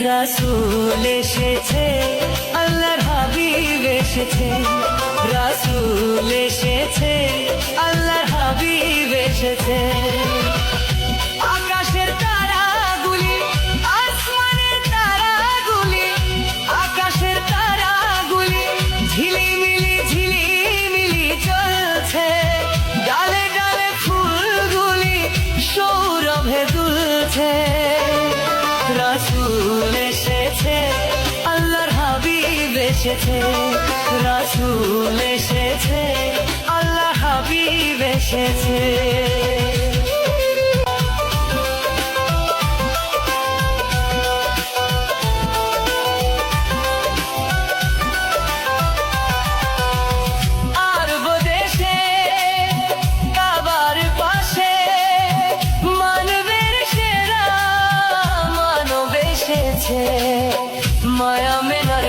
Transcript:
রাসূল এসেছে, আল্লাহর হাবিব এসেছে, রাসূল এসেছে, আল্লাহর হাবিব এসেছে। আকাশের তারাগুলি, আসমানের তারাগুলি, আকাশের তারাগুলি ঝিলিমিলি ঝিলিমিলি জ্বলছে। ডালে ডালে ফুলগুলি সৌরভে দুলছে। রাসূল এসেছে, আল্লাহর হাবিব এসেছে, রাসূল এসেছে, আল্লাহর হাবিব এসেছে। আরব দেশে কাবার পাশে মানবের সেরা মানব এসেছে। মায়া মেনার